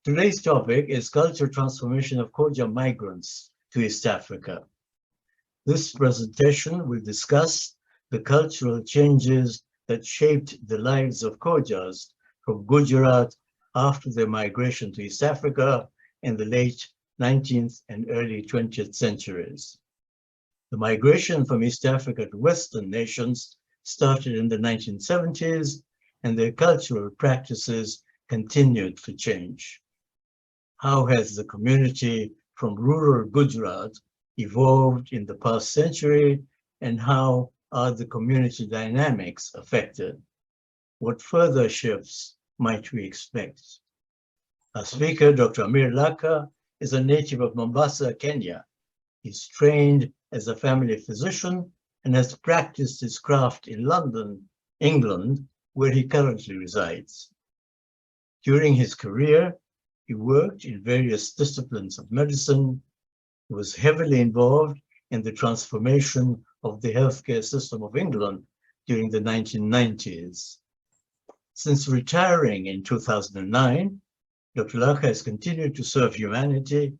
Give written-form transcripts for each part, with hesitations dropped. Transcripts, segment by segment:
Today's topic is cultural transformation of Khoja migrants to East Africa. This presentation will discuss the cultural changes that shaped the lives of Khojas from Gujarat after their migration to East Africa in the late 19th and early 20th centuries. The migration from East Africa to Western nations started in the 1970s, and their cultural practices continued to change. How has the community from rural Gujarat evolved in the past century, and how are the community dynamics affected? What further shifts might we expect? Our speaker, Dr. Amir Lakha, is a native of Mombasa, Kenya. He's trained as a family physician and has practiced his craft in London, England, where he currently resides. During his career, he worked in various disciplines of medicine. He was heavily involved in the transformation of the healthcare system of England during the 1990s. Since retiring in 2009, Dr. Lakha has continued to serve humanity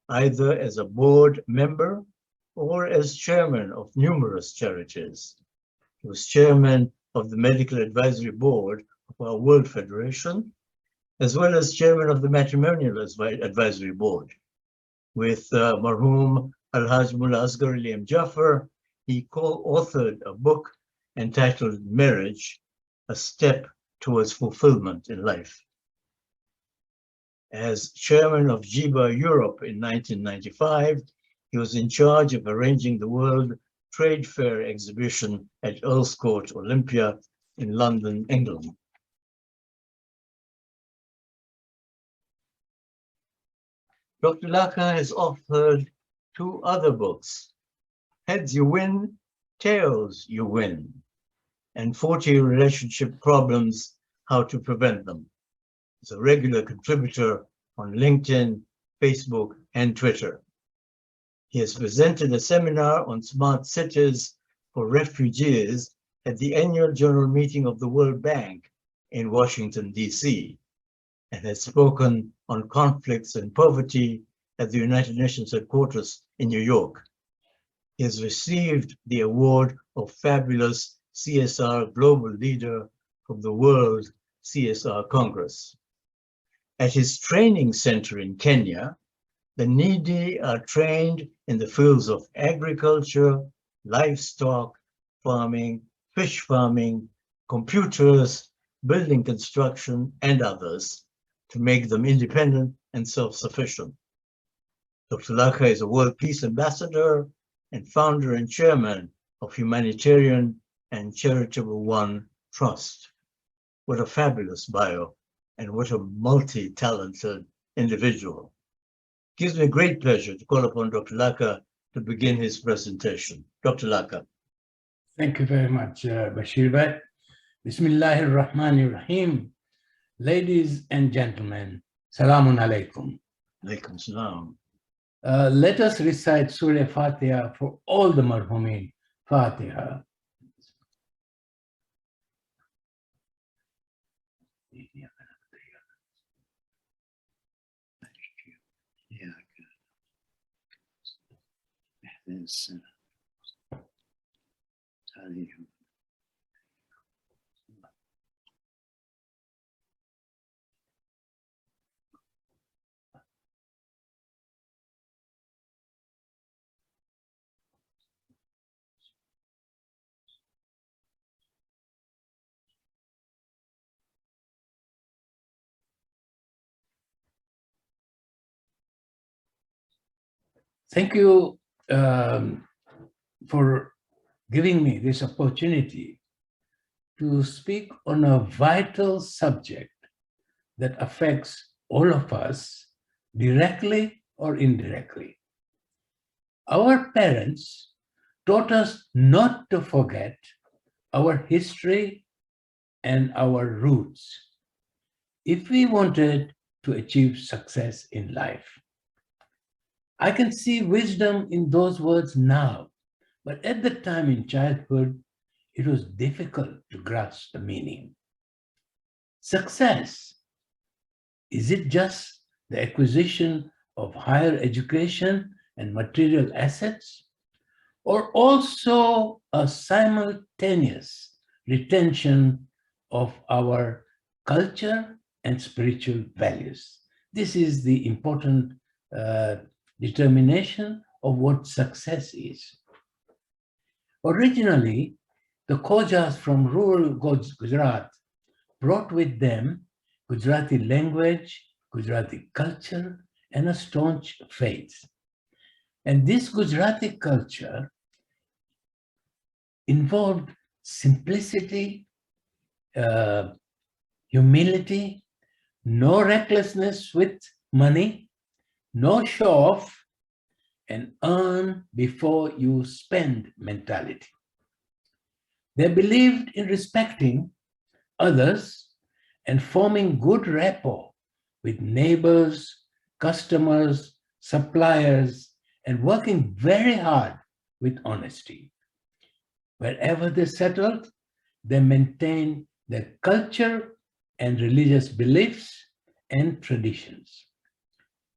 either as a board member or as chairman of numerous charities. He was chairman of the Medical Advisory Board of our World Federation, as well as chairman of the Matrimonial Advisory Board. With Marhum Alhaj Mullah Asghar Ali M. Jaffer, he co-authored a book entitled Marriage, A Step Towards Fulfillment in Life. As chairman of JIBA Europe in 1995, he was in charge of arranging the World Trade Fair exhibition at Earl's Court, Olympia in London, England. Dr. Lakha has authored two other books, Heads You Win, Tails You Win, and 40 Relationship Problems, How to Prevent Them. He's a regular contributor on LinkedIn, Facebook, and Twitter. He has presented a seminar on smart cities for refugees at the annual general meeting of the World Bank in Washington, D.C., and has spoken on conflicts and poverty at the United Nations headquarters in New York. He has received the award of Fabulous CSR Global Leader from the World CSR Congress. At his training center in Kenya, the needy are trained in the fields of agriculture, livestock farming, fish farming, computers, building construction, and others to make them independent and self-sufficient. Dr. Lakha is a World Peace Ambassador and founder and chairman of Humanitarian and Charitable One Trust. What a fabulous bio, and what a multi-talented individual. It gives me great pleasure to call upon Dr. Lakha to begin his presentation. Dr. Lakha. Thank you very much, Bashir Bhai. Bismillahir Rahmanir Rahim. Ladies and gentlemen, Salamun Alaikum. Alaikum salam. Let us recite Surah Fatiha for all the marhumin. Fatiha. Thank you for giving me this opportunity to speak on a vital subject that affects all of us directly or indirectly. Our parents taught us not to forget our history and our roots if we wanted to achieve success in life. I can see wisdom in those words now, but at the time in childhood, it was difficult to grasp the meaning. Success Is it just the acquisition of higher education and material assets, or also a simultaneous retention of our culture and spiritual values? This is the important determination of what success is. Originally, the Khojas from rural Gujarat brought with them Gujarati language, Gujarati culture, and a staunch faith. And this Gujarati culture involved simplicity, humility, no recklessness with money, no show off, and earn before you spend mentality. They believed in respecting others and forming good rapport with neighbors, customers, suppliers, and working very hard with honesty. Wherever they settled, they maintained their culture and religious beliefs and traditions.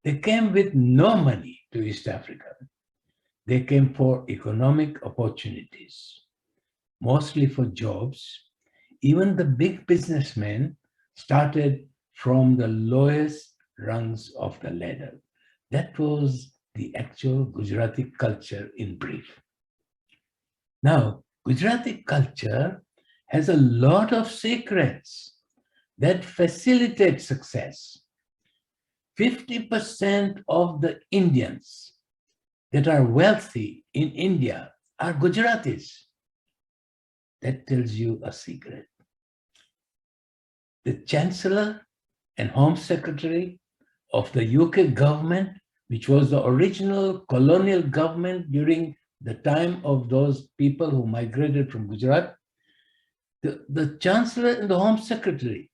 They came with no money to East Africa. They came for economic opportunities, mostly for jobs. Even the big businessmen started from the lowest rungs of the ladder. That was the actual Gujarati culture in brief. Now, Gujarati culture has a lot of secrets that facilitate success. 50% of the Indians that are wealthy in India are Gujaratis. That tells you a secret. The Chancellor and Home Secretary of the UK government, which was the original colonial government during the time of those people who migrated from Gujarat, the Chancellor and the Home Secretary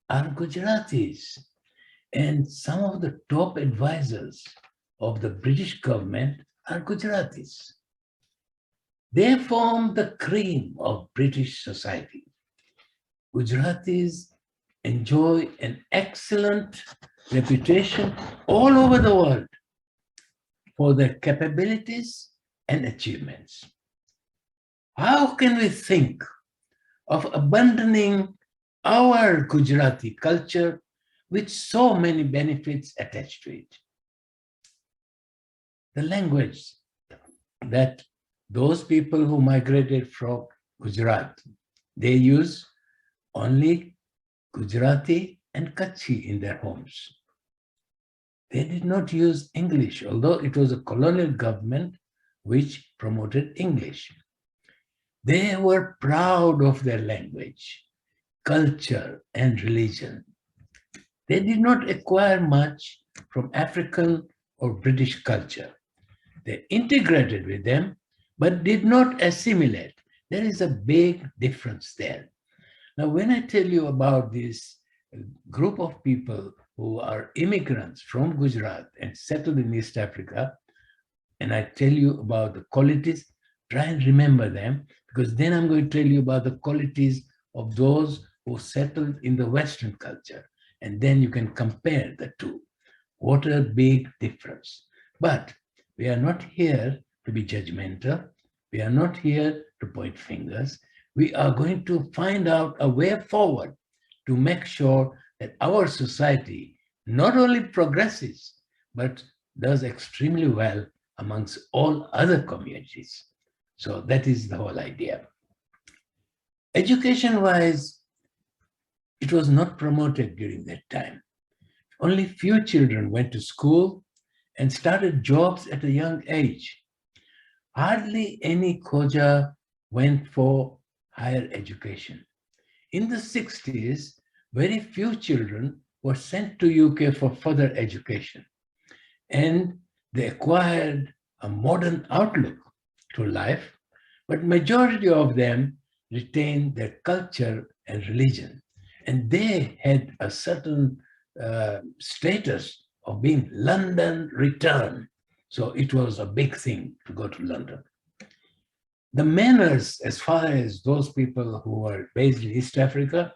are Gujaratis. And some of the top advisors of the British government are Gujaratis. They form the cream of British society. Gujaratis enjoy an excellent reputation all over the world for their capabilities and achievements. How can we think of abandoning our Gujarati culture with so many benefits attached to it? The language that those people who migrated from Gujarat, they use only Gujarati and Kutchi in their homes. They did not use English, although it was a colonial government which promoted English. They were proud of their language, culture, and religion. They did not acquire much from African or British culture. They integrated with them, but did not assimilate. There is a big difference there. Now, when I tell you about this group of people who are immigrants from Gujarat and settled in East Africa, and I tell you about the qualities, try and remember them, because then I'm going to tell you about the qualities of those who settled in the Western culture. And then you can compare the two. What a big difference. But we are not here to be judgmental. We are not here to point fingers. We are going to find out a way forward to make sure that our society not only progresses, but does extremely well amongst all other communities. So that is the whole idea. Education-wise, it was not promoted during that time. Only few children went to school and started jobs at a young age. Hardly any Khoja went for higher education. In the 60s, very few children were sent to UK for further education, and they acquired a modern outlook to life, but majority of them retained their culture and religion. And they had a certain status of being London return. So it was a big thing to go to London. The manners, as far as those people who were based in East Africa,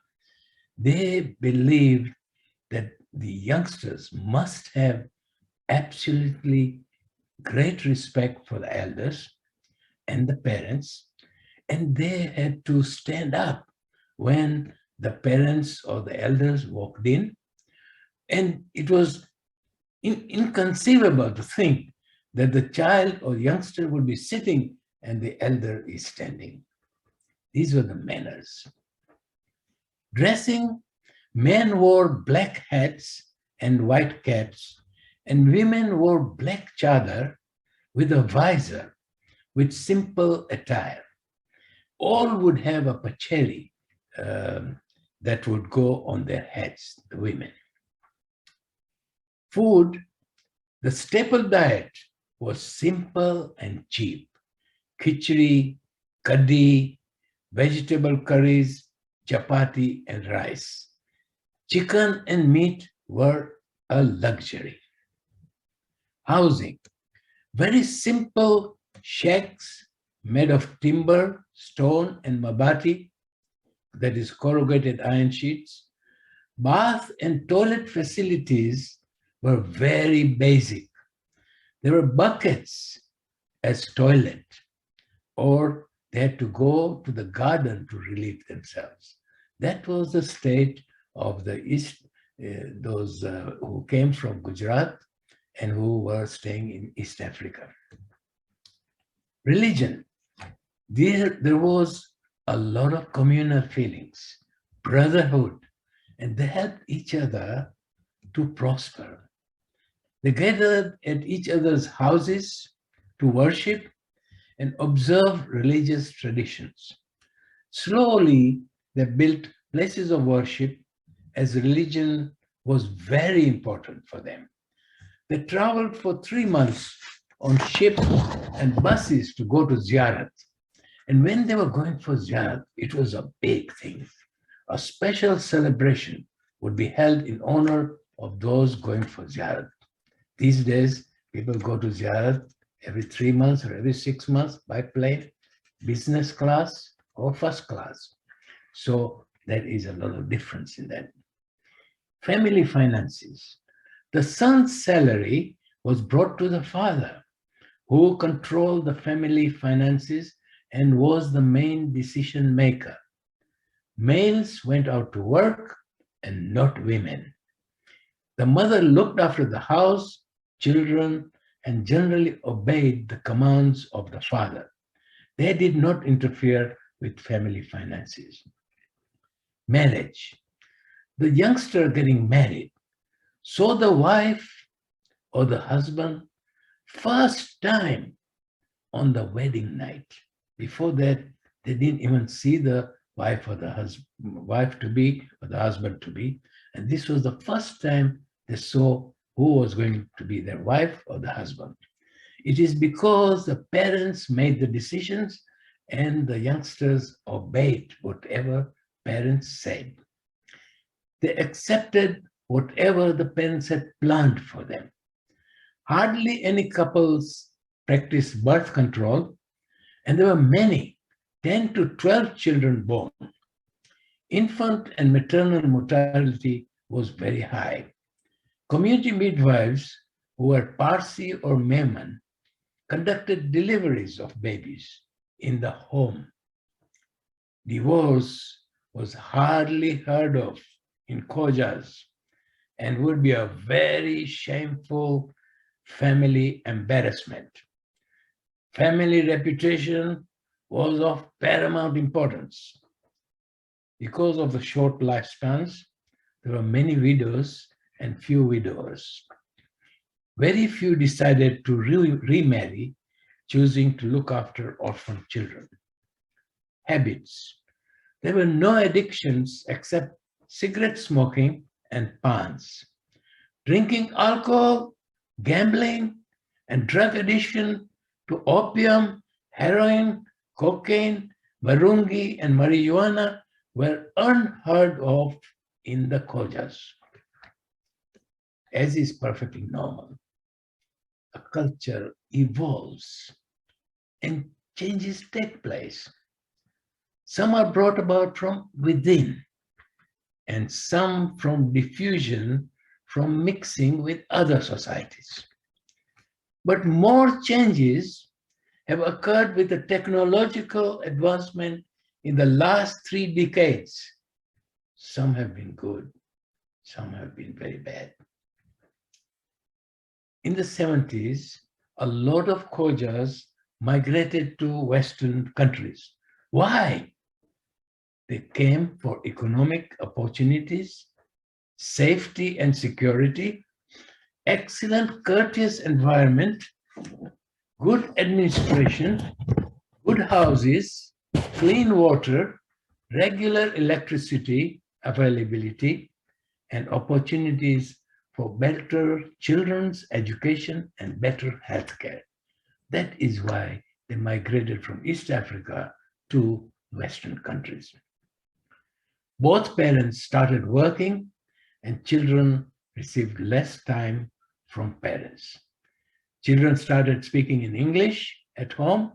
they believed that the youngsters must have absolutely great respect for the elders and the parents, and they had to stand up when the parents or the elders walked in. And it was inconceivable to think that the child or youngster would be sitting and the elder is standing. These were the manners. Dressing, men wore black hats and white caps, and women wore black chadar with a visor, with simple attire. All would have a pacheri that would go on their heads, the women. Food, the staple diet was simple and cheap. Khichdi, kaddi, vegetable curries, chapati, and rice. Chicken and meat were a luxury. Housing, very simple shacks made of timber, stone, and mabati, that is corrugated iron sheets. Bath and toilet facilities were very basic. There were buckets as toilet, or they had to go to the garden to relieve themselves. That was the state of the East, those who came from Gujarat and who were staying in East Africa. Religion, there was a lot of communal feelings, brotherhood, and they helped each other to prosper. They gathered at each other's houses to worship and observe religious traditions. Slowly, they built places of worship as religion was very important for them. They traveled for 3 months on ships and buses to go to Ziyarat. And when they were going for Ziyarat, it was a big thing. A special celebration would be held in honor of those going for Ziyarat. These days, people go to Ziyarat every 3 months or every 6 months by plane, business class or first class. So there is a lot of difference in that. Family finances. The son's salary was brought to the father, who controlled the family finances and was the main decision maker. Males went out to work and not women. The mother looked after the house, children, and generally obeyed the commands of the father. They did not interfere with family finances. Marriage. The youngster getting married saw the wife or the husband first time on the wedding night. Before that, they didn't even see the wife or the wife to be or the husband to be. And this was the first time they saw who was going to be their wife or the husband. It is because the parents made the decisions and the youngsters obeyed whatever parents said. They accepted whatever the parents had planned for them. Hardly any couples practiced birth control, and there were many, 10 to 12 children born. Infant and maternal mortality was very high. Community midwives, who were Parsi or Mehman, conducted deliveries of babies in the home. Divorce was hardly heard of in Khojas and would be a very shameful family embarrassment. Family reputation was of paramount importance. Because of the short lifespans, there were many widows and few widowers. Very few decided to remarry, choosing to look after orphan children. Habits. There were no addictions except cigarette smoking and pans. Drinking alcohol, gambling, and drug addiction to opium, heroin, cocaine, marungi, and marijuana were unheard of in the Khojas, as is perfectly normal. A culture evolves and changes take place. Some are brought about from within, and some from diffusion from mixing with other societies. But more changes have occurred with the technological advancement in the last 3 decades. Some have been good, some have been very bad. In the 70s, a lot of Khojas migrated to Western countries. Why? They came for economic opportunities, safety and security, excellent courteous environment, good administration, good houses, clean water, regular electricity availability, and opportunities for better children's education and better healthcare. That is why they migrated from East Africa to Western countries. Both parents started working and children received less time from parents. Children started speaking in English at home,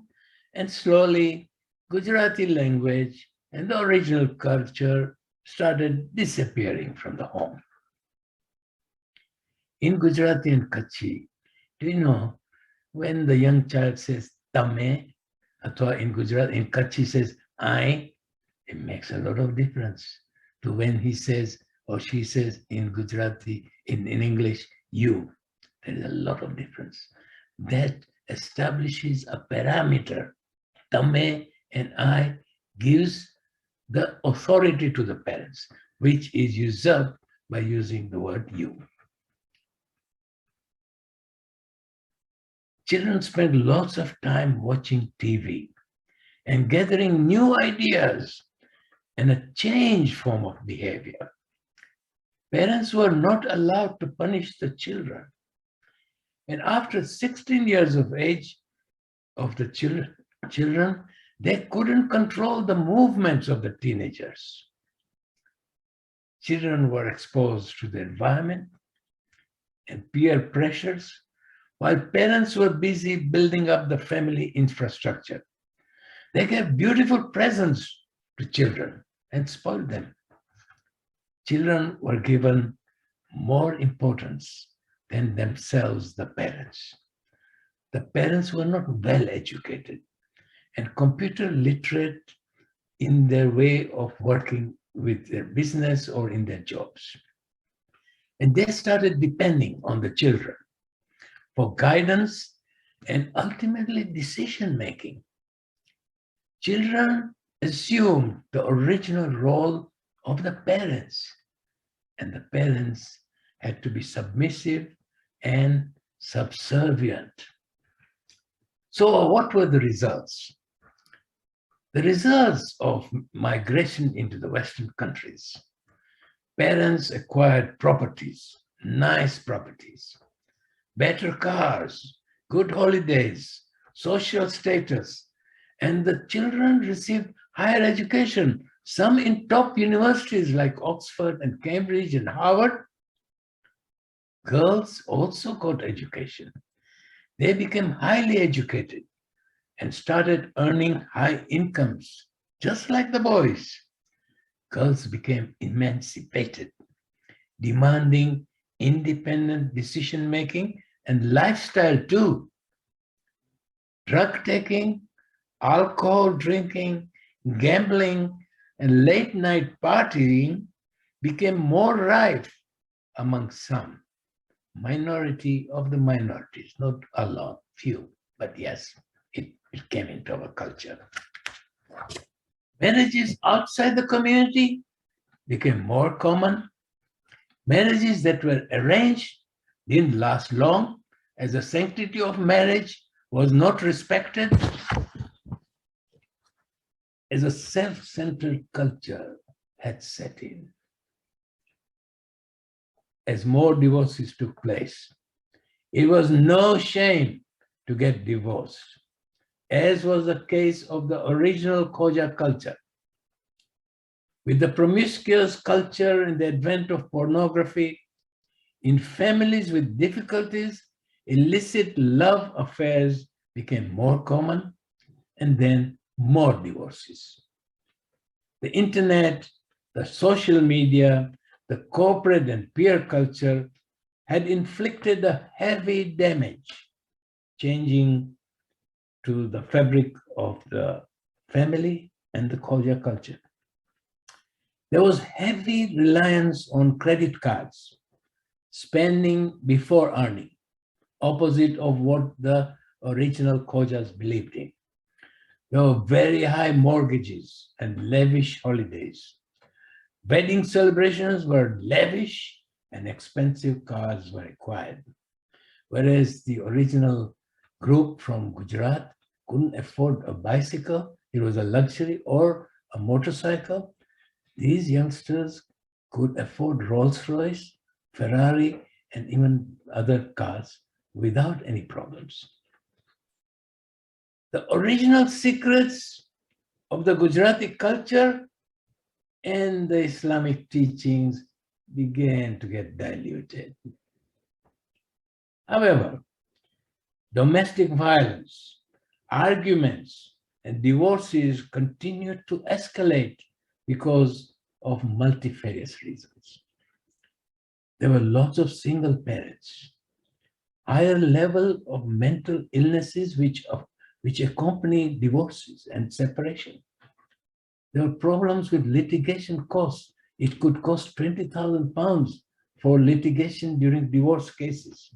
and slowly Gujarati language and the original culture started disappearing from the home. In Gujarati and Kutchi, do you know, when the young child says tame, or in Gujarati, in Kutchi says I, it makes a lot of difference to when he says or she says in Gujarati, in English, you. There is a lot of difference. That establishes a parameter. Tame and I gives the authority to the parents, which is usurped by using the word you. Children spend lots of time watching TV and gathering new ideas and a changed form of behavior. Parents were not allowed to punish the children. And after 16 years of age of the children, they couldn't control the movements of the teenagers. Children were exposed to the environment and peer pressures, while parents were busy building up the family infrastructure. They gave beautiful presents to children and spoiled them. Children were given more importance than themselves, the parents. The parents were not well educated and computer literate in their way of working with their business or in their jobs. And they started depending on the children for guidance and ultimately decision-making. Children assumed the original role of the parents, and the parents had to be submissive and subservient. So what were the results? The results of migration into the Western countries. Parents acquired properties, nice properties, better cars, good holidays, social status, and the children received higher education, some in top universities like Oxford and Cambridge and Harvard. Girls also got education. They became highly educated and started earning high incomes, just like the boys. Girls became emancipated, demanding independent decision-making and lifestyle too. Drug taking, alcohol drinking, gambling, and late-night partying became more rife among some. Minority of the minorities, not a lot, few, but yes, it came into our culture. Marriages outside the community became more common. Marriages that were arranged didn't last long, as the sanctity of marriage was not respected, as a self-centered culture had set in. As more divorces took place, it was no shame to get divorced, as was the case of the original Kojha culture. With the promiscuous culture and the advent of pornography, in families with difficulties, illicit love affairs became more common, and then more divorces. The internet, the social media, the corporate and peer culture had inflicted a heavy damage, changing to the fabric of the family and the Khoja culture. There was heavy reliance on credit cards, spending before earning, opposite of what the original Khojas believed in. There were very high mortgages and lavish holidays. Wedding celebrations were lavish and expensive cars were required. Whereas the original group from Gujarat couldn't afford a bicycle, it was a luxury, or a motorcycle. These youngsters could afford Rolls-Royce, Ferrari, and even other cars without any problems. The original secrets of the Gujarati culture and the Islamic teachings began to get diluted. However, domestic violence, arguments, and divorces continued to escalate because of multifarious reasons. There were lots of single parents, higher level of mental illnesses which accompany divorces and separation. There were problems with litigation costs. It could cost £20,000 for litigation during divorce cases.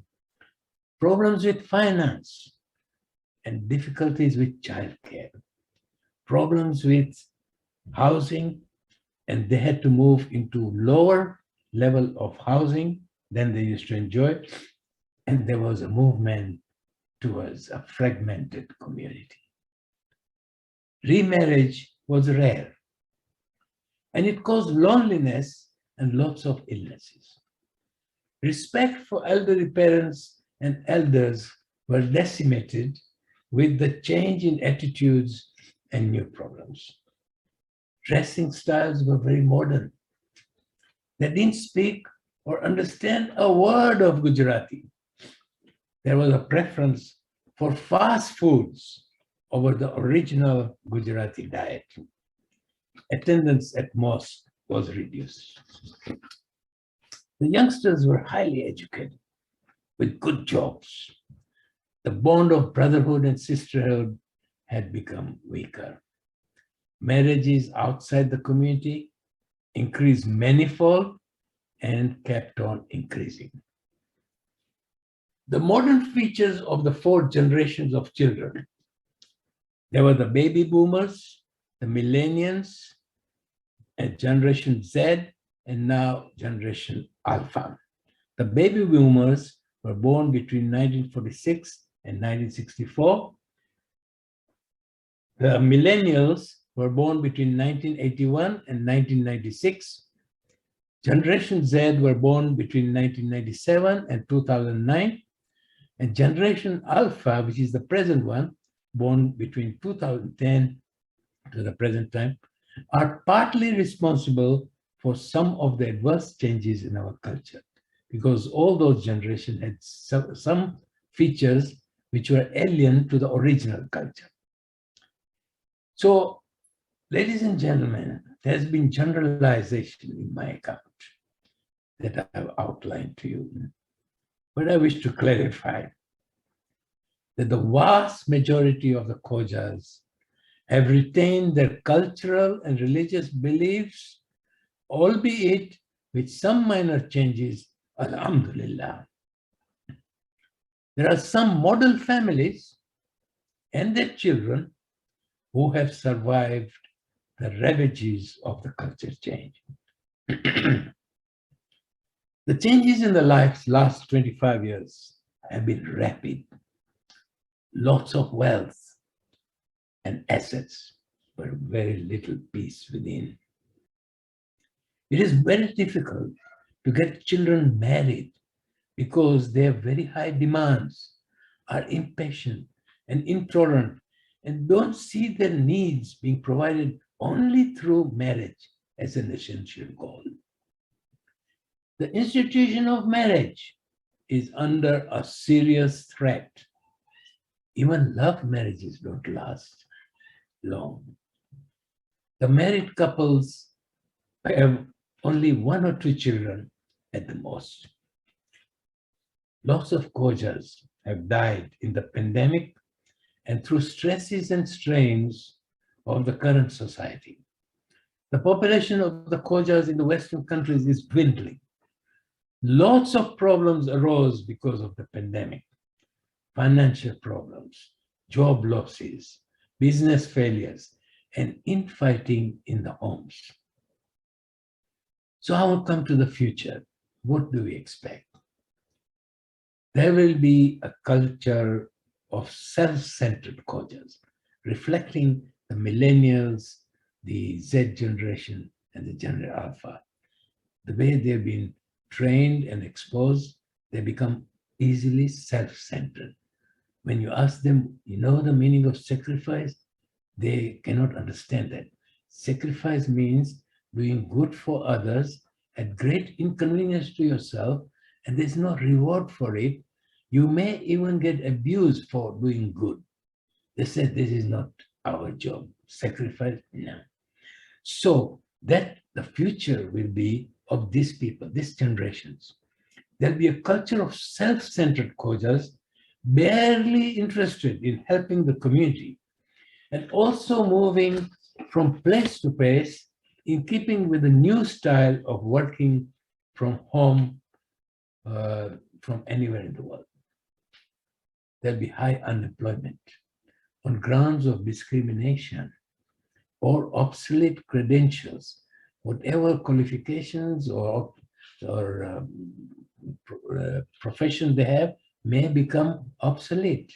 Problems with finance and difficulties with childcare. Problems with housing, and they had to move into lower level of housing than they used to enjoy. And there was a movement towards a fragmented community. Remarriage was rare, and it caused loneliness and lots of illnesses. Respect for elderly parents and elders were decimated with the change in attitudes and new problems. Dressing styles were very modern. They didn't speak or understand a word of Gujarati. There was a preference for fast foods over the original Gujarati diet. Attendance at mosque was reduced. The youngsters were highly educated with good jobs. The bond of brotherhood and sisterhood had become weaker. Marriages outside the community increased manifold and kept on increasing. The modern features of the four generations of children. There were the baby boomers, the millennials, and Generation Z, and now Generation Alpha. The baby boomers were born between 1946 and 1964. The millennials were born between 1981 and 1996. Generation Z were born between 1997 and 2009. And Generation Alpha, which is the present one, born between 2010 to the present time, are partly responsible for some of the adverse changes in our culture, because all those generations had some features which were alien to the original culture. So, ladies and gentlemen, there's been generalization in my account that I have outlined to you. But I wish to clarify that the vast majority of the Khojas have retained their cultural and religious beliefs, albeit with some minor changes, alhamdulillah. There are some model families and their children who have survived the ravages of the culture change. The changes in the last 25 years have been rapid. Lots of wealth and assets, but very little peace within. It is very difficult to get children married because they have very high demands, are impatient and intolerant, and don't see their needs being provided only through marriage as an essential goal. The institution of marriage is under a serious threat. Even love marriages don't last long. The married couples have only 1 or 2 children at the most. Lots of Kojas have died in the pandemic and through stresses and strains of the current society. The population of the Kojas in the Western countries is dwindling. Lots of problems arose because of the pandemic. Financial problems, job losses, business failures, and infighting in the homes. So I will come to the future. What do we expect? There will be a culture of self-centered Kojas, reflecting the millennials, the Z generation, and the General Alpha. The way they've been trained and exposed, they become easily self-centered. When you ask them, you know the meaning of sacrifice? They cannot understand that. Sacrifice means doing good for others at great inconvenience to yourself, and there's no reward for it. You may even get abused for doing good. They said, this is not our job. Sacrifice, no. So that the future will be of these people, these generations. There'll be a culture of self-centered Kojas, barely interested in helping the community, and also moving from place to place in keeping with the new style of working from home, from anywhere in the world. There'll be high unemployment on grounds of discrimination or obsolete credentials, whatever qualifications or profession they have may become obsolete.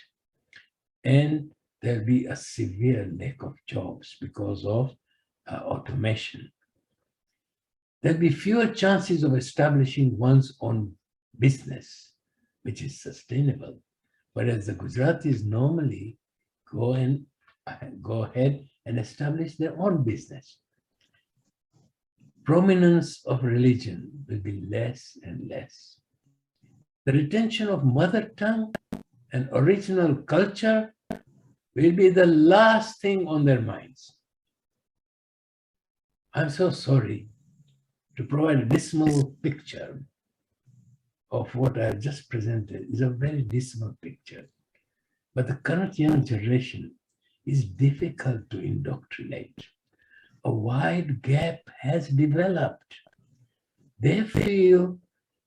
And there'll be a severe lack of jobs because of automation. There'll be fewer chances of establishing one's own business, which is sustainable. Whereas the Gujaratis normally go ahead and establish their own business. Prominence of religion will be less and less. The retention of mother tongue and original culture will be the last thing on their minds. I'm so sorry to provide a dismal picture of what I have just presented. It's a very dismal picture. But the current young generation is difficult to indoctrinate. A wide gap has developed. They feel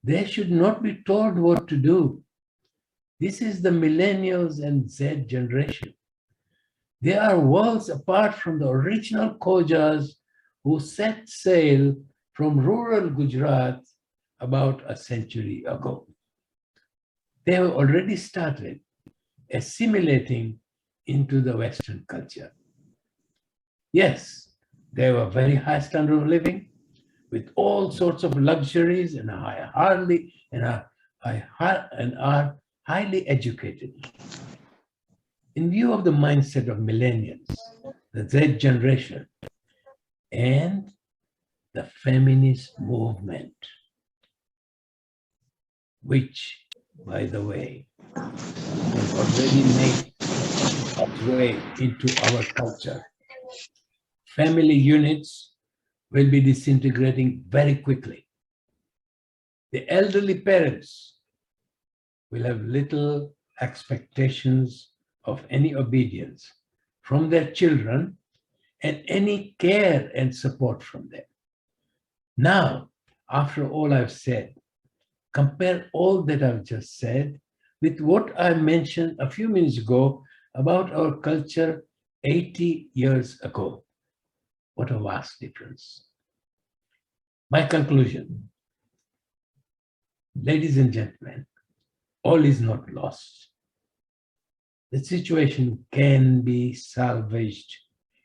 they should not be told what to do. This is the millennials and Z generation. They are worlds apart from the original Kojas who set sail from rural Gujarat about a century ago. They have already started assimilating into the Western culture. Yes, they have a very high standard of living with all sorts of luxuries and are highly educated. In view of the mindset of millennials, the Z generation, and the feminist movement, which, by the way, has already made its way into our culture. Family units will be disintegrating very quickly. The elderly parents will have little expectations of any obedience from their children and any care and support from them. Now, after all I've said, compare all that I've just said with what I mentioned a few minutes ago about our culture 80 years ago. What a vast difference. My conclusion, ladies and gentlemen, all is not lost. The situation can be salvaged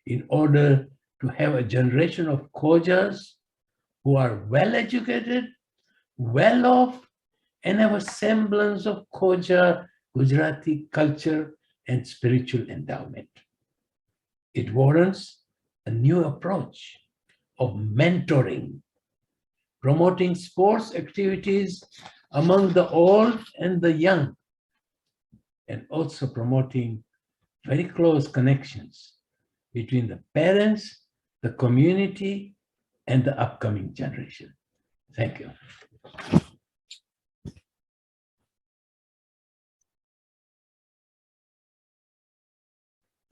in order to have a generation of Kojas who are well educated, well off, and have a semblance of Kojha, Gujarati culture and spiritual endowment. It warrants a new approach of mentoring, promoting sports activities among the old and the young, and also promoting very close connections between the parents, the community, and the upcoming generation. Thank you.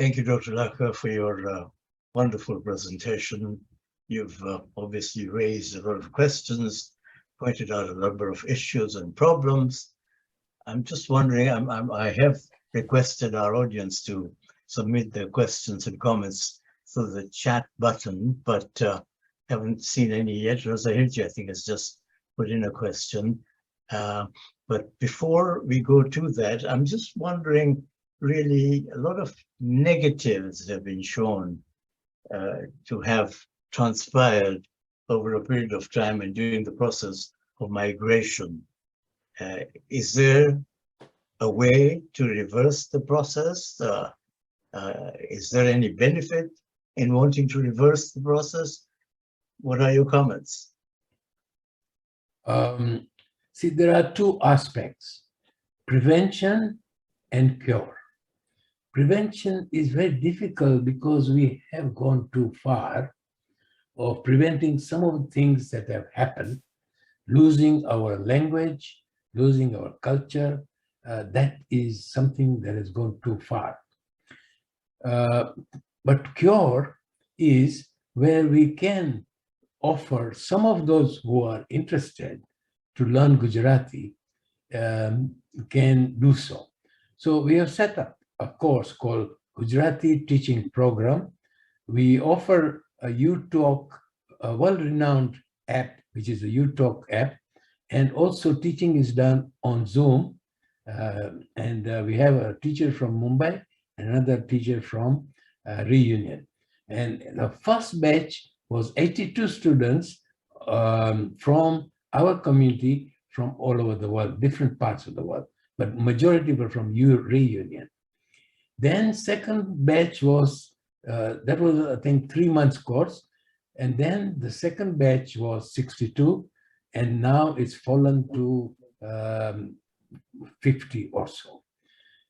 Thank you, Dr. Lakha, for your wonderful presentation. You've obviously raised a lot of questions, pointed out a number of issues and problems. I'm just wondering, I have requested our audience to submit their questions and comments through the chat button, but haven't seen any yet. Rosa Hilji, I think, has just put in a question. But before we go to that, I'm just wondering, really, a lot of negatives have been shown to have transpired over a period of time and during the process of migration. Is there a way to reverse the process? Is there any benefit in wanting to reverse the process? What are your comments? See, there are two aspects, prevention and cure. Prevention is very difficult because we have gone too far of preventing some of the things that have happened, losing our language, losing our culture. That is something that has gone too far. But cure is where we can offer some of those who are interested to learn Gujarati can do so. So we have set up a course called Gujarati Teaching Program. We offer a UTalk, a well-renowned app, which is a UTalk app, and also teaching is done on Zoom. We have a teacher from Mumbai and another teacher from Reunion. And the first batch was 82 students from our community from all over the world, different parts of the world, but majority were from Reunion. Then second batch was, that was I think 3 months course. And then the second batch was 62, and now it's fallen to 50 or so.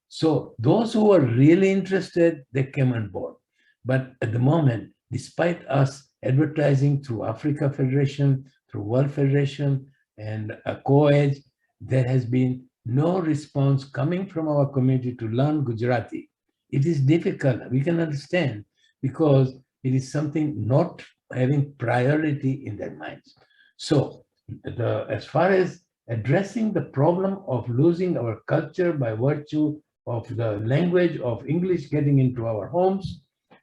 So those who are really interested, they came on board. But at the moment, despite us advertising through Africa Federation, through World Federation, and Khoja, there has been no response coming from our community to learn Gujarati. It is difficult, we can understand, because it is something not having priority in their minds. So as far as addressing the problem of losing our culture by virtue of the language of English getting into our homes,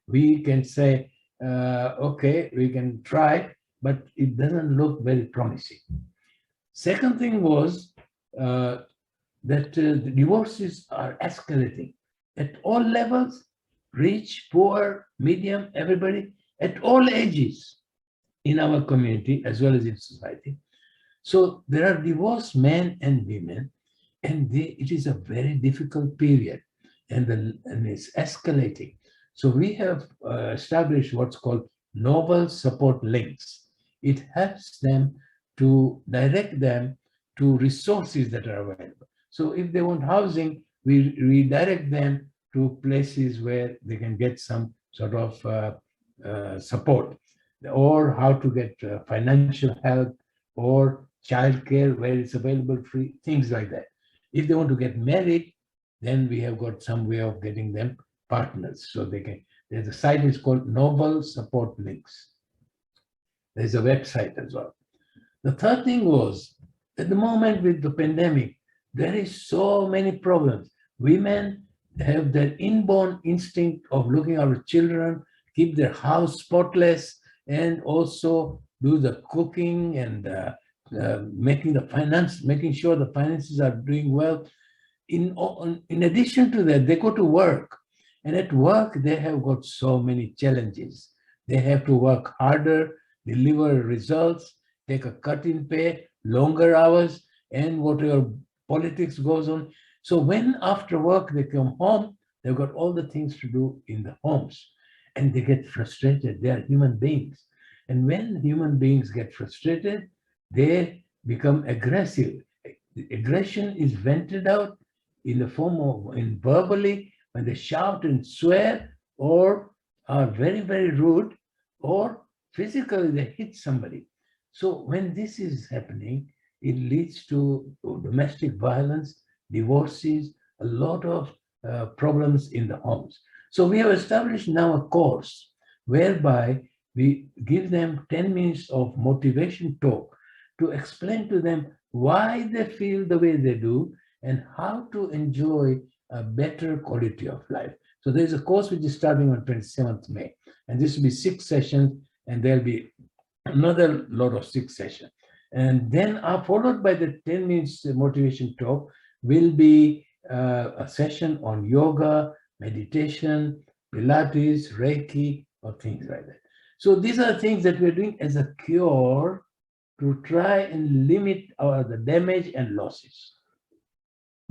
we can say, okay, we can try, but it doesn't look very promising. Second thing was that the divorces are escalating at all levels, rich, poor, medium, everybody, at all ages in our community as well as in society. So there are divorced men and women, and it is a very difficult period, and it's escalating. So we have established what's called noble support links. It helps them to direct them to resources that are available. So if they want housing, we redirect them to places where they can get some sort of support, or how to get financial help, or childcare where it's available free, things like that. If they want to get married, then we have got some way of getting them partners. So they can, there's a site is called Noble Support Links. There's a website as well. The third thing was, at the moment with the pandemic, there is so many problems. Women have that inborn instinct of looking after children, keep their house spotless, and also do the cooking and making sure the finances are doing well. In addition to that, they go to work. And at work, they have got so many challenges. They have to work harder, deliver results, take a cut in pay, longer hours, and whatever politics goes on. So when after work they come home, they've got all the things to do in the homes, and they get frustrated. They are human beings. And when human beings get frustrated, they become aggressive. Aggression is vented out in the form of verbally, when they shout and swear, or are very, very rude, or physically they hit somebody. So when this is happening, it leads to domestic violence, divorces, a lot of problems in the homes. So we have established now a course whereby we give them 10 minutes of motivation talk to explain to them why they feel the way they do and how to enjoy a better quality of life. So there's a course which is starting on 27th May, and this will be 6 sessions, and there'll be another lot of 6 sessions. And then followed by the 10 minutes motivation talk will be a session on yoga, meditation, Pilates, Reiki, or things like that. So these are things that we're doing as a cure to try and limit the damage and losses.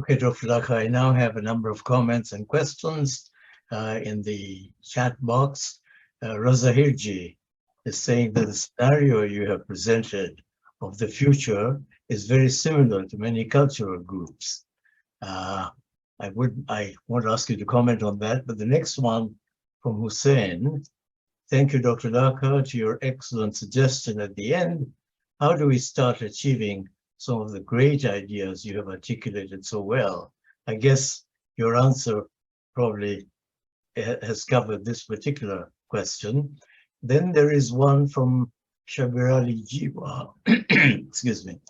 Okay, Dr. Lakha, I now have a number of comments and questions in the chat box. Razahirji is saying that the scenario you have presented of the future is very similar to many cultural groups. I want to ask you to comment on that, but the next one from Hussein. Thank you, Dr. Lakha, to your excellent suggestion at the end. How do we start achieving some of the great ideas you have articulated so well? I guess your answer probably has covered this particular question. Then there is one from Shabirali Jiwa. Excuse me.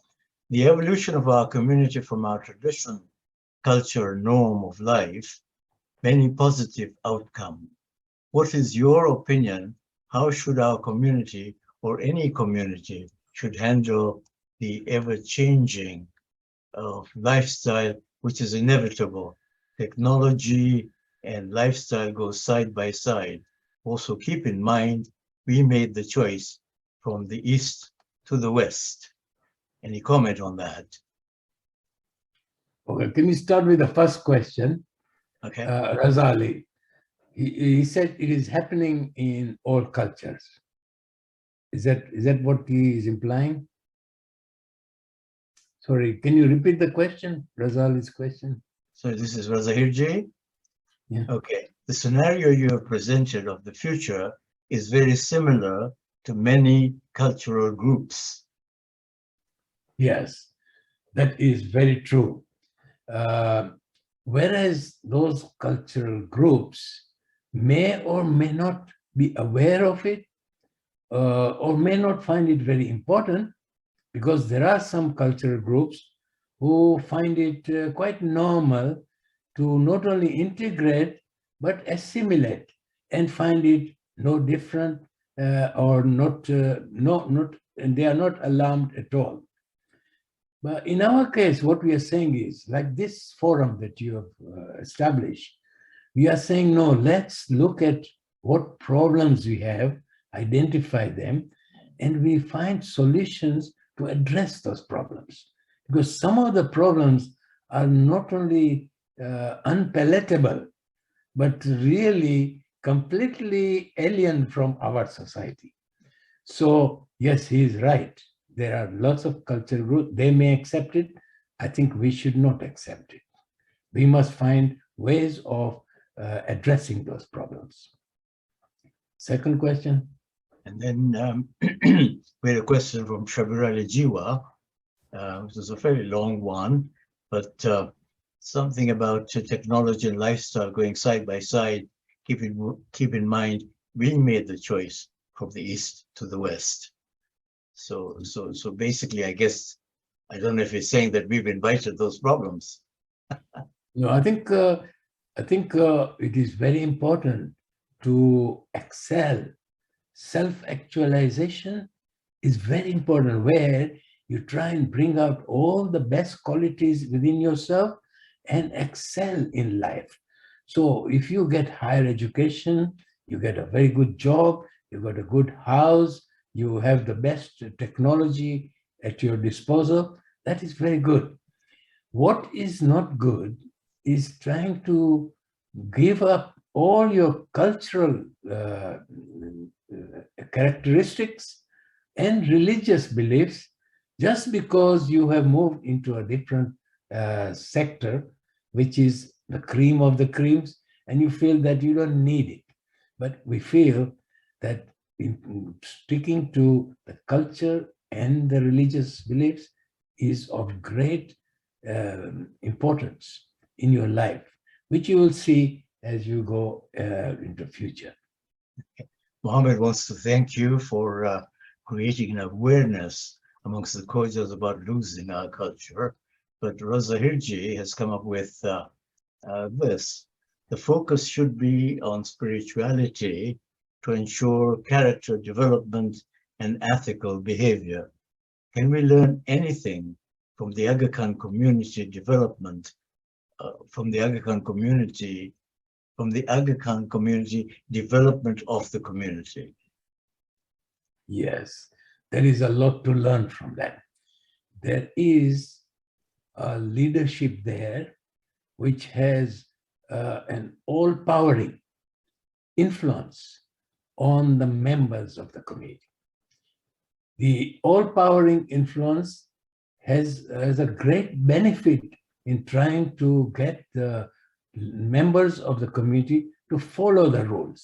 The evolution of our community from our tradition, culture, norm of life, many positive outcome. What is your opinion? How should our community or any community should handle the ever-changing lifestyle, which is inevitable? Technology and lifestyle go side by side. Also keep in mind, we made the choice from the east to the west. Any comment on that? Okay, can we start with the first question? Okay. Razali, he said it is happening in all cultures. Is that what he is implying? Sorry, can you repeat the question, Razali's question? So this is Razahirji? Yeah. Okay. The scenario you have presented of the future is very similar to many cultural groups. Yes, that is very true. Whereas those cultural groups may or may not be aware of it, or may not find it very important, because there are some cultural groups who find it quite normal to not only integrate but assimilate and find it no different or not, and they are not alarmed at all. But in our case, what we are saying is, like this forum that you have established, we are saying, no, let's look at what problems we have, identify them, and we find solutions to address those problems. Because some of the problems are not only unpalatable, but really completely alien from our society. So yes, he is right. There are lots of cultural groups. They may accept it. I think we should not accept it. We must find ways of addressing those problems. Second question. And then we had a question from Shabirali Jiwa, which is a fairly long one, but something about technology and lifestyle going side by side. Keep in mind, we made the choice from the east to the west. So basically, I guess, I don't know if he's saying that we've invited those problems. No, I think it is very important to excel. Self-actualization is very important, where you try and bring out all the best qualities within yourself and excel in life. So if you get higher education, you get a very good job, you got a good house, you have the best technology at your disposal, that is very good. What is not good is trying to give up all your cultural characteristics and religious beliefs just because you have moved into a different sector, which is the cream of the creams, and you feel that you don't need it. But we feel that in sticking to the culture and the religious beliefs is of great importance in your life, which you will see as you go into future. Mohammed wants to thank you for creating an awareness amongst the Khojas about losing our culture. But Raza Hirji has come up with this. The focus should be on spirituality to ensure character development and ethical behavior. Can we learn anything from the Aga Khan community development, from the Aga Khan community development of the community? Yes, there is a lot to learn from that. There is a leadership there which has an all-powering influence on the members of the community. The all-powering influence has a great benefit in trying to get the members of the community to follow the rules.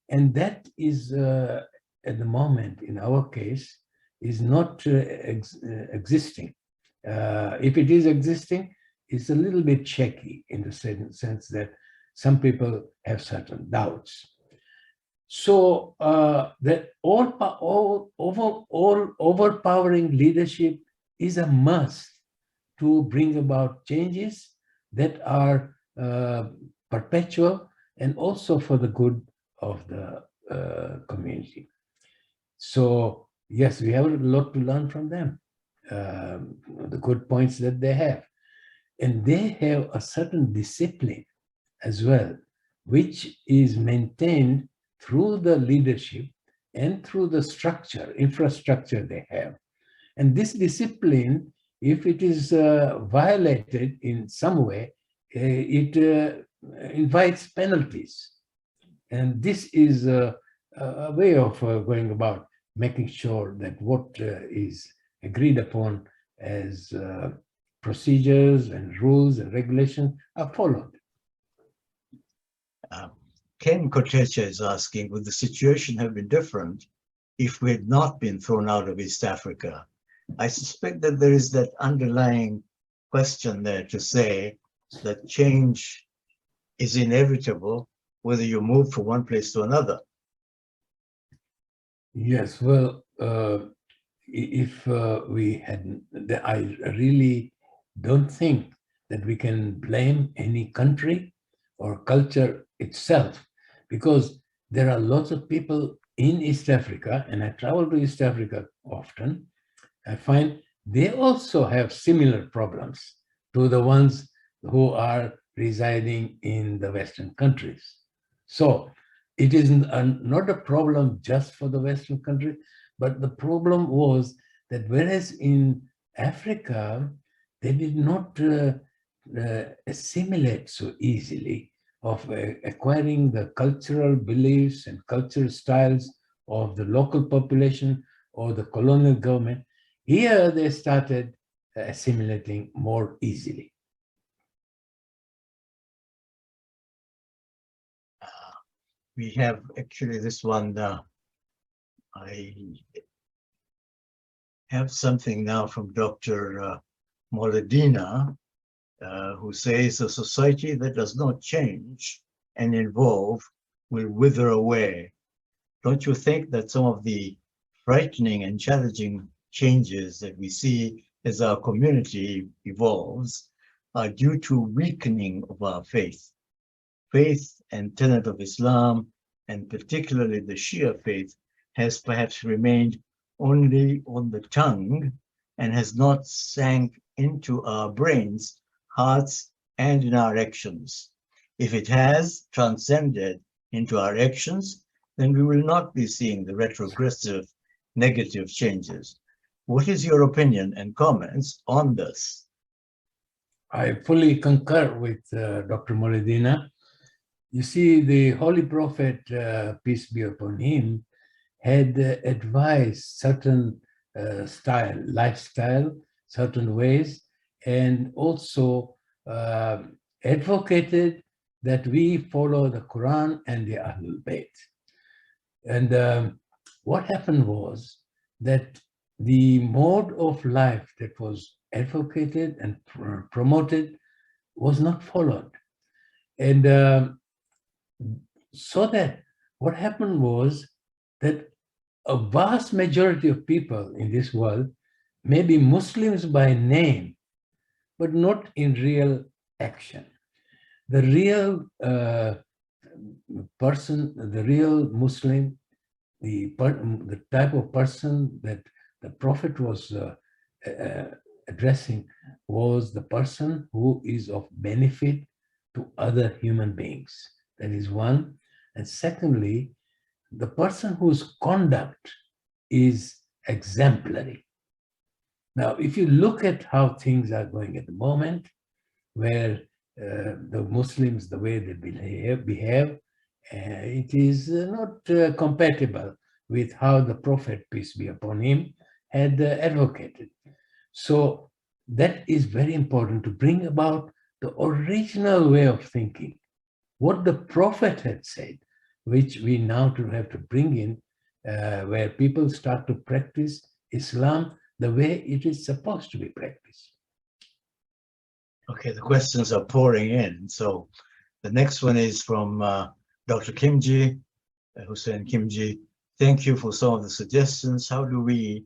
And that is, at the moment, in our case, is not existing. If it is existing, it's a little bit shaky in the sense that some people have certain doubts. So that overpowering leadership is a must to bring about changes that are perpetual and also for the good of the community. So yes, we have a lot to learn from them, the good points that they have. And they have a certain discipline as well, which is maintained through the leadership and through the structure, infrastructure they have. And this discipline, if it is violated in some way, it invites penalties. And this is a way of going about making sure that what is agreed upon as procedures and rules and regulations are followed. Ken Kotecha is asking, would the situation have been different if we had not been thrown out of East Africa? I suspect that there is that underlying question there to say that change is inevitable, whether you move from one place to another. Yes, well, if we had, I really don't think that we can blame any country or culture itself, because there are lots of people in East Africa, and I travel to East Africa often. I find they also have similar problems to the ones who are residing in the Western countries. So it is not a problem just for the Western country, but the problem was that whereas in Africa, they did not assimilate so easily of acquiring the cultural beliefs and cultural styles of the local population or the colonial government. Here they started assimilating more easily. We have actually this one, I have something now from Dr. Moledina, who says a society that does not change and evolve will wither away. Don't you think that some of the frightening and challenging changes that we see as our community evolves are due to weakening of our faith? Faith and tenet of Islam, and particularly the Shia faith, has perhaps remained only on the tongue and has not sank into our brains, hearts, and in our actions. If it has transcended into our actions, then we will not be seeing the retrogressive negative changes. What is your opinion and comments on this? I fully concur with Dr. Moledina. You see, the Holy Prophet, peace be upon him, had advised certain lifestyle, certain ways, and also advocated that we follow the Quran and the Ahlul Bayt. And what happened was that the mode of life that was advocated and promoted was not followed. And So that what happened was that a vast majority of people in this world may be Muslims by name, but not in real action. The real person, the real Muslim, the type of person that the Prophet was addressing was the person who is of benefit to other human beings. That is one. And secondly, the person whose conduct is exemplary. Now, if you look at how things are going at the moment, where the Muslims, the way they behave, it is not compatible with how the Prophet, peace be upon him, had advocated. So that is very important to bring about the original way of thinking, what the Prophet had said, which we now have to bring in, where people start to practice Islam the way it is supposed to be practiced. Okay, the questions are pouring in. So the next one is from Dr. Kimji, Hussein Kimji. Thank you for some of the suggestions. How do we,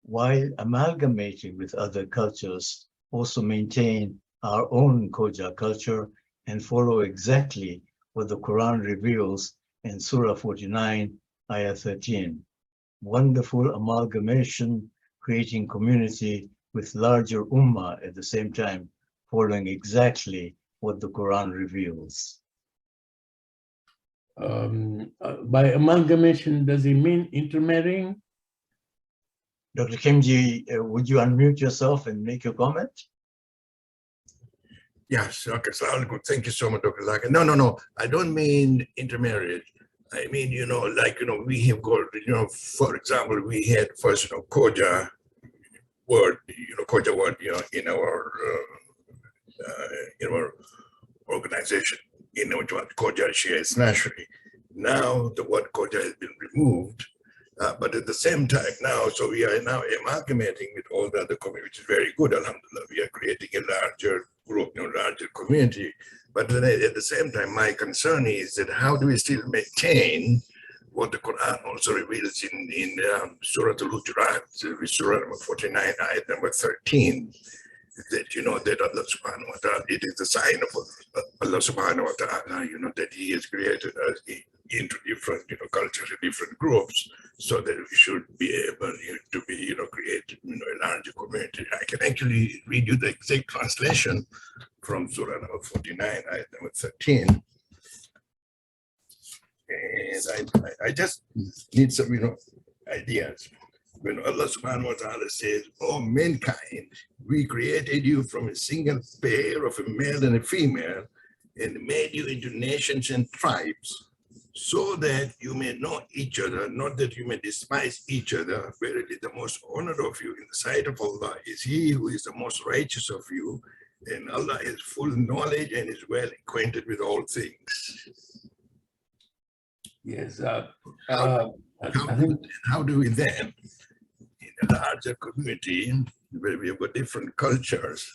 while amalgamating with other cultures, also maintain our own Khoja culture and follow exactly what the Quran reveals in Surah 49, Ayah 13? Wonderful amalgamation, creating community with larger ummah at the same time, following exactly what the Quran reveals. By amalgamation, does it mean intermarrying? Dr. Kimji, would you unmute yourself and make your comment? Yes, okay, so good. Thank you so much, Dr. Lakha. No, I don't mean intermarriage. I mean, we have got, for example, we had first, Kojha word, Kojha word, in our organization, which was Kojha shares nationally. Now the word Kojha has been removed, but at the same time now, so we are now amalgamating with all the other community, which is very good, alhamdulillah. We are creating a larger group, larger community. But then at the same time, my concern is that how do we still maintain what the Quran also reveals in Surah Al-Hujurat, Surah number 49, ayat number 13, that, that Allah subhanahu wa ta'ala, it is the sign of Allah subhanahu wa ta'ala, that He has created us into different, cultures, different groups, so that we should be able to be, create, a larger community. I can actually read you the exact translation from Surah number 49, ayat number 13. And I just need some, ideas. When Allah subhanahu wa ta'ala says, "Oh mankind, we created you from a single pair of a male and a female and made you into nations and tribes so that you may know each other, not that you may despise each other. Verily the most honored of you in the sight of Allah is He who is the most righteous of you, and Allah is full knowledge and is well acquainted with all things." Yes. How do we then, in a larger community where we have got different cultures,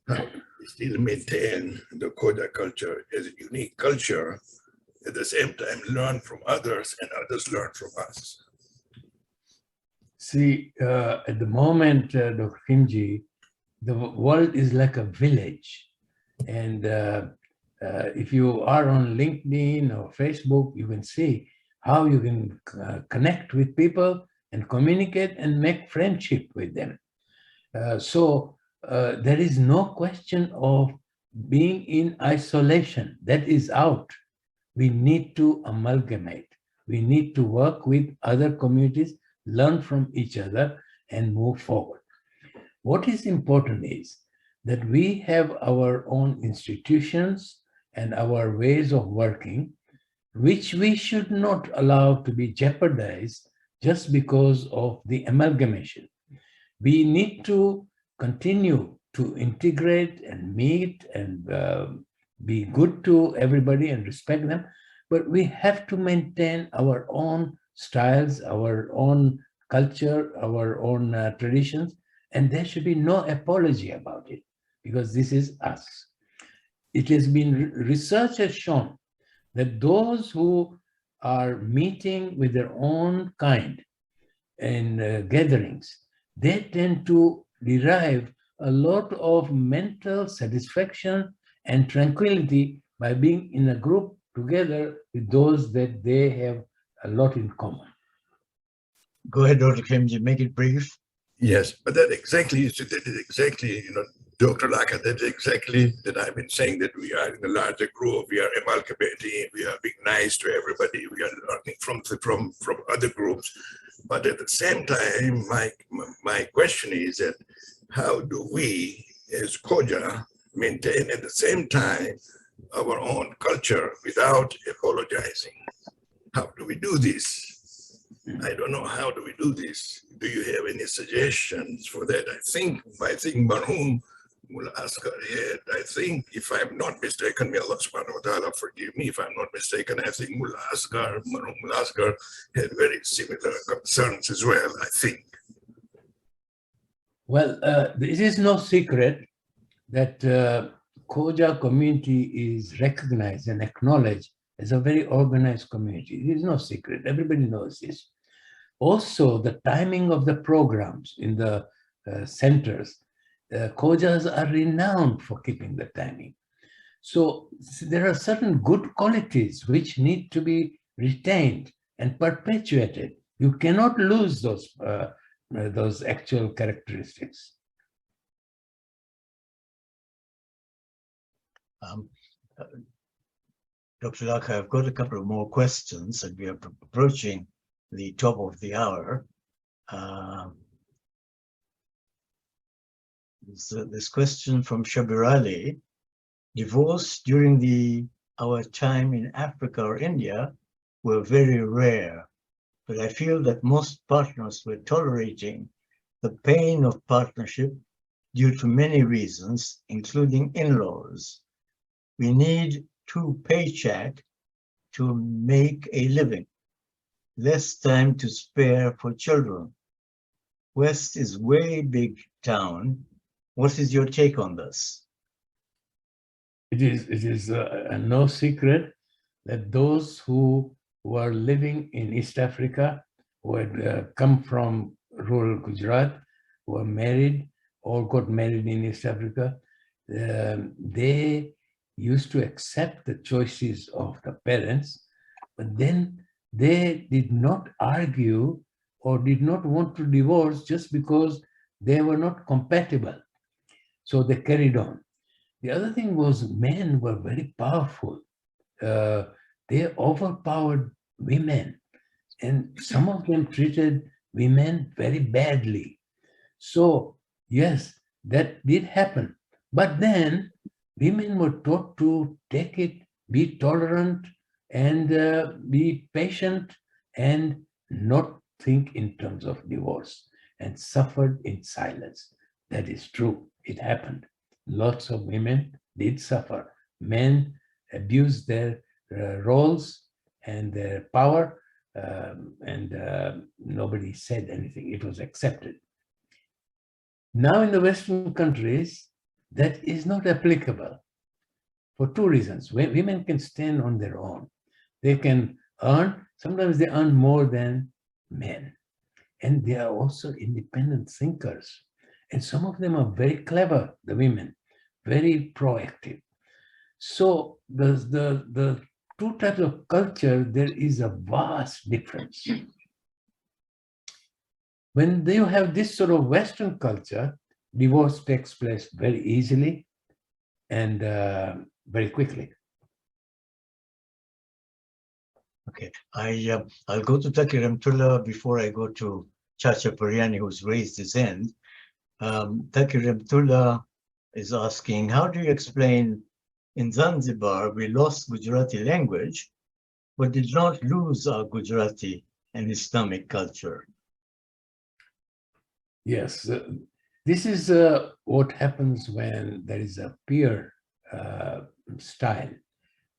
how do we still maintain the Kojha culture as a unique culture, at the same time learn from others and others learn from us? See, at the moment, Dr. Kimji, the world is like a village. And if you are on LinkedIn or Facebook, you can see how you can connect with people and communicate and make friendship with them. So there is no question of being in isolation. That is out. We need to amalgamate. We need to work with other communities, learn from each other, and move forward. What is important is that we have our own institutions and our ways of working, which we should not allow to be jeopardized just because of the amalgamation. We need to continue to integrate and meet and be good to everybody and respect them, but we have to maintain our own styles, our own culture, our own traditions, and there should be no apology about it, because this is us. It has been, research has shown that those who are meeting with their own kind in gatherings, they tend to derive a lot of mental satisfaction and tranquility by being in a group together with those that they have a lot in common. Go ahead, Dr. Khemji, make it brief. Yes, but that is exactly, Dr. Lakha, that's exactly that I've been saying, that we are in a larger group, we are amalgamating, we are being nice to everybody, we are learning from other groups. But at the same time, my question is that how do we as Kojha maintain at the same time our own culture without apologizing? How do we do this? I don't know, how do we do this? Do you have any suggestions for that? I think Marhum Mullah Asghar had, I think, if I'm not mistaken, may Allah subhanahu wa ta'ala forgive me if I'm not mistaken, I think Marhum Mullah Asghar had very similar concerns as well, I think. Well, it is no secret that Khoja community is recognized and acknowledged as a very organized community. It is no secret. Everybody knows this. Also, the timing of the programs in the centers, Khojas are renowned for keeping the timing. So there are certain good qualities which need to be retained and perpetuated. You cannot lose those actual characteristics. Dr. Lakha, I've got a couple of more questions, and we are approaching the top of the hour. This question from Shabir Ali: divorce during our time in Africa or India were very rare, but I feel that most partners were tolerating the pain of partnership due to many reasons, including in-laws. We need to paycheck to make a living, less time to spare for children. West is way big town. What is your take on this? It is no secret that those who were living in East Africa, who had come from rural Gujarat, who were married or got married in East Africa, they used to accept the choices of the parents, but then they did not argue or did not want to divorce just because they were not compatible. So they carried on. The other thing was men were very powerful. They overpowered women, and some of them treated women very badly. So yes, that did happen. But then women were taught to take it, be tolerant, and be patient, and not think in terms of divorce, and suffered in silence. That is true. It happened. Lots of women did suffer. Men abused their roles and their power, and nobody said anything. It was accepted. Now in the Western countries, that is not applicable for two reasons. Women can stand on their own. They can earn, sometimes they earn more than men. And they are also independent thinkers. And some of them are very clever, the women, very proactive. So the two types of culture, there is a vast difference. When you have this sort of Western culture, divorce takes place very easily and very quickly. Okay, I'll go to Taki Remtullah before I go to Chacha Pariani, who's raised his hand. Taki Remtullah is asking, how do you explain in Zanzibar we lost Gujarati language, but did not lose our Gujarati and Islamic culture? Yes, this is what happens when there is a peer style,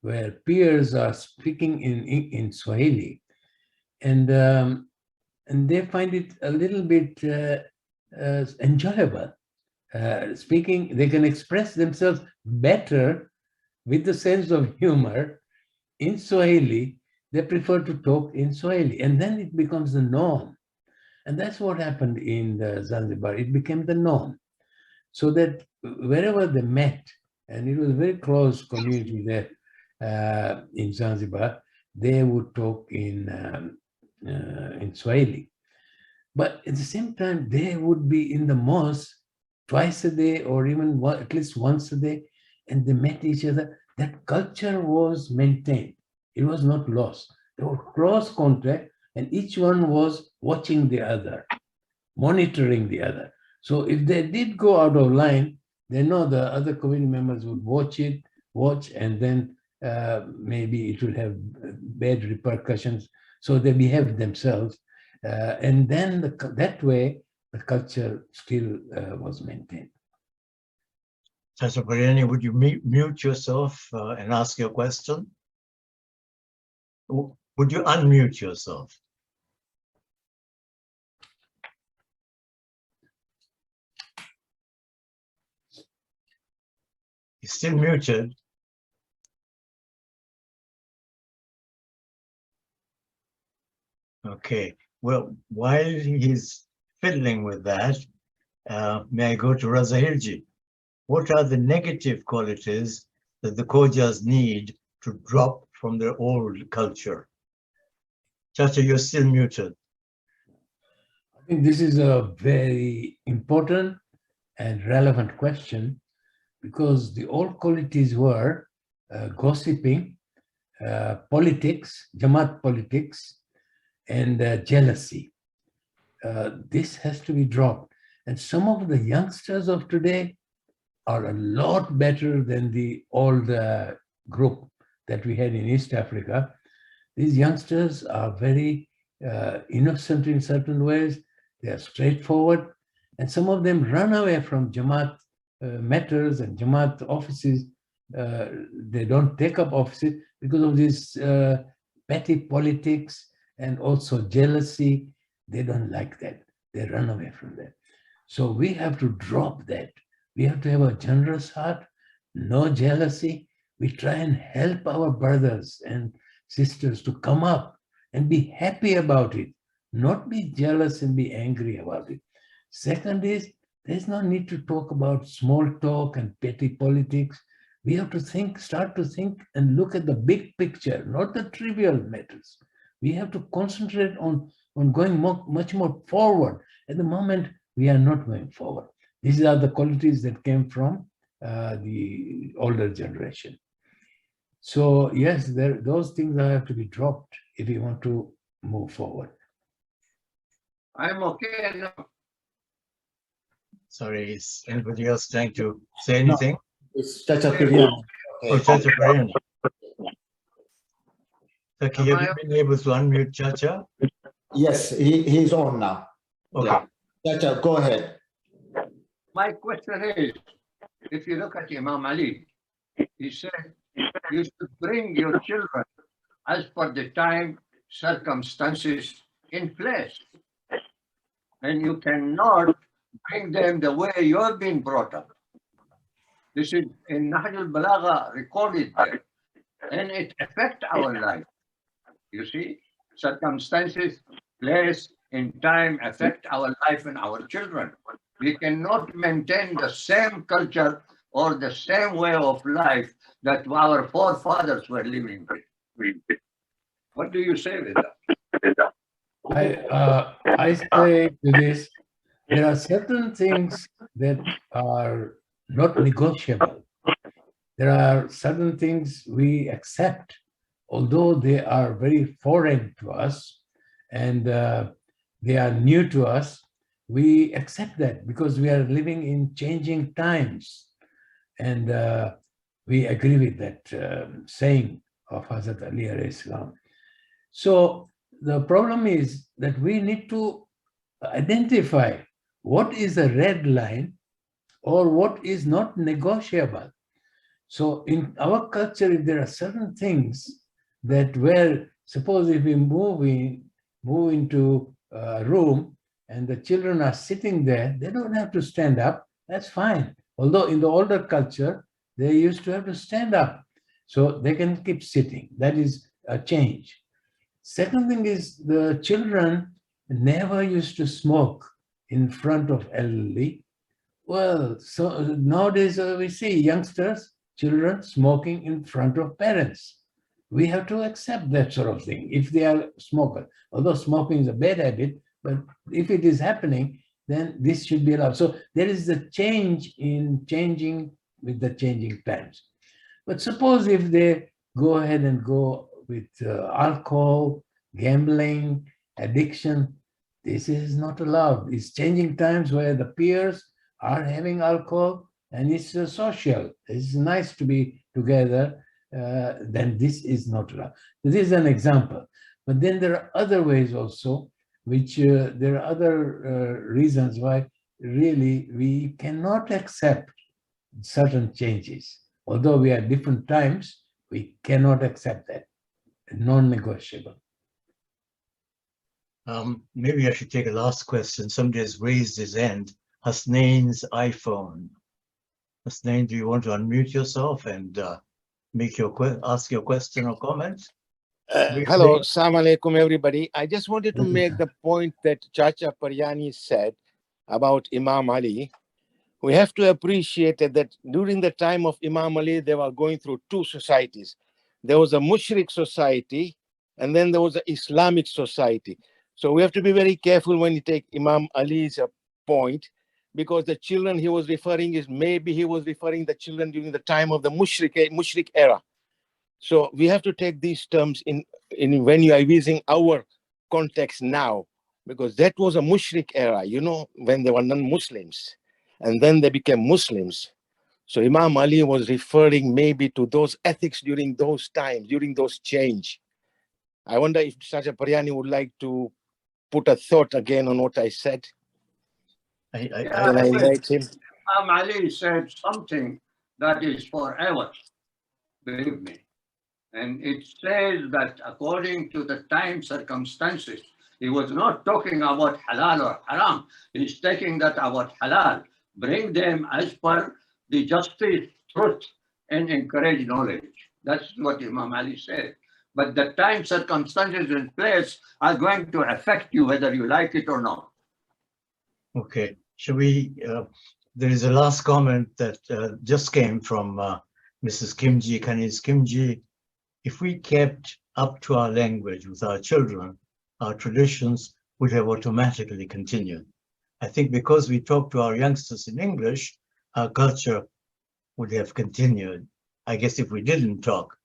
where peers are speaking in Swahili, and they find it a little bit enjoyable. Speaking, they can express themselves better with the sense of humor in Swahili, they prefer to talk in Swahili, and then it becomes the norm. And that's what happened in Zanzibar. It became the norm. So that wherever they met, and it was a very close community there in Zanzibar, they would talk in Swahili. But at the same time, they would be in the mosque twice a day or even at least once a day, and they met each other. That culture was maintained. It was not lost. There was close contact, and each one was watching the other, monitoring the other. So if they did go out of line, they know the other community members would watch, and then maybe it will have bad repercussions. So they behaved themselves. And then that way, the culture still was maintained. Chacha Pariani, would you mute yourself and ask your question? Would you unmute yourself? You're still muted. Okay, well, while he's fiddling with that, may I go to Razahirji? What are the negative qualities that the Khojas need to drop from their old culture? Chacha, you're still muted. I think this is a very important and relevant question, because the old qualities were gossiping, politics, Jamaat politics, and jealousy. This has to be dropped. And some of the youngsters of today are a lot better than the old group that we had in East Africa. These youngsters are very innocent in certain ways. They are straightforward. And some of them run away from Jamaat matters and Jamaat offices. They don't take up offices because of this petty politics and also jealousy. They don't like that. They run away from that. So we have to drop that. We have to have a generous heart, no jealousy. We try and help our brothers and sisters to come up and be happy about it, not be jealous and be angry about it. Second is, there's no need to talk about small talk and petty politics. We have to think, start to think and look at the big picture, not the trivial matters. We have to concentrate on going much more forward. At the moment, we are not going forward. These are the qualities that came from the older generation. So yes, those things have to be dropped if we want to move forward. I'm okay now. Sorry, is anybody else trying to say anything? No, it's Chacha Pirian. Oh, Chacha Pariani. Okay, Am have I- you been able to unmute Chacha? Yes, he's on now. Okay. Chacha, go ahead. My question is, if you look at Imam Ali, he said, you should bring your children as per the time, circumstances in place. And you cannot bring them the way you have been brought up. This is in Nahj al-Balagha recorded there. And it affects our life. You see, circumstances, place, in time affect our life and our children. We cannot maintain the same culture or the same way of life that our forefathers were living with. What do you say with that? I say to this, there are certain things that are not negotiable. There are certain things we accept, although they are very foreign to us and they are new to us. We accept that because we are living in changing times. And we agree with that saying of Hazrat Ali alayhi salam. So the problem is that we need to identify what is a red line or what is not negotiable. So in our culture, if there are certain things that where, suppose if we move into a room and the children are sitting there, they don't have to stand up, that's fine. Although in the older culture, they used to have to stand up. so they can keep sitting. That is a change. Second thing is the children never used to smoke in front of elderly. Well, so nowadays we see youngsters, children smoking in front of parents. We have to accept that sort of thing if they are smokers. Although smoking is a bad habit, but if it is happening, then this should be allowed. So there is a change in changing with the changing times. But suppose if they go ahead and go with alcohol, gambling, addiction, this is not allowed. It's changing times where the peers are having alcohol and it's social. It's nice to be together. Then this is not allowed. This is an example. But then there are other ways also, which there are other reasons why really we cannot accept certain changes. Although we are different times, we cannot accept that. Non-negotiable. Maybe I should take a last question. Somebody has raised his hand. Hasnain's iPhone. Hasnain, do you want to unmute yourself and ask your question or comment? Hello, Assalamu alaikum, everybody. I just wanted to make the point that Chacha Paryani said about Imam Ali. We have to appreciate that during the time of Imam Ali, they were going through two societies. There was a Mushrik society, and then there was an Islamic society. So we have to be very careful when you take Imam Ali's point, because the children he was referring is maybe he was referring the children during the time of the Mushrik era. So we have to take these terms in when you are using our context now, because that was a Mushrik era, you know, when they were non-Muslims, and then they became Muslims. So Imam Ali was referring maybe to those ethics during those times, during those change. I wonder if Chacha Paryani would like to put a thought again on what I said. I Can I invite him? Imam Ali said something that is forever, believe me. And it says that according to the time circumstances, he was not talking about halal or haram. He's taking that about halal, bring them as per the justice, truth, and encourage knowledge. That's what Imam Ali said. But the time circumstances in place are going to affect you whether you like it or not. Okay, shall we, there is a last comment that just came from Mrs. Kimji, Kanis Kimji. If we kept up to our language with our children, our traditions would have automatically continued. I think because we talk to our youngsters in English, our culture would have continued. I guess if we didn't talk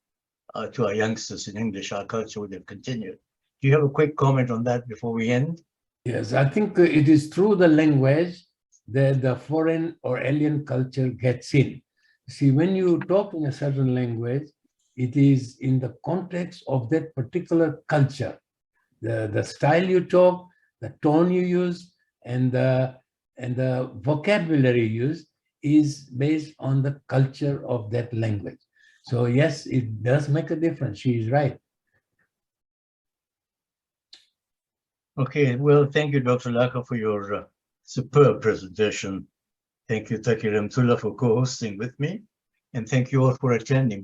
to our youngsters in English, our culture would have continued. Do you have a quick comment on that before we end? Yes, I think it is through the language that the foreign or alien culture gets in. See, when you talk in a certain language, it is in the context of that particular culture. The style you talk, the tone you use, and the vocabulary you use is based on the culture of that language. So yes, it does make a difference. She is right. Okay, well, thank you, Dr. Lakha, for your superb presentation. Thank you, Taki Ramtullah, for co-hosting with me. And thank you all for attending.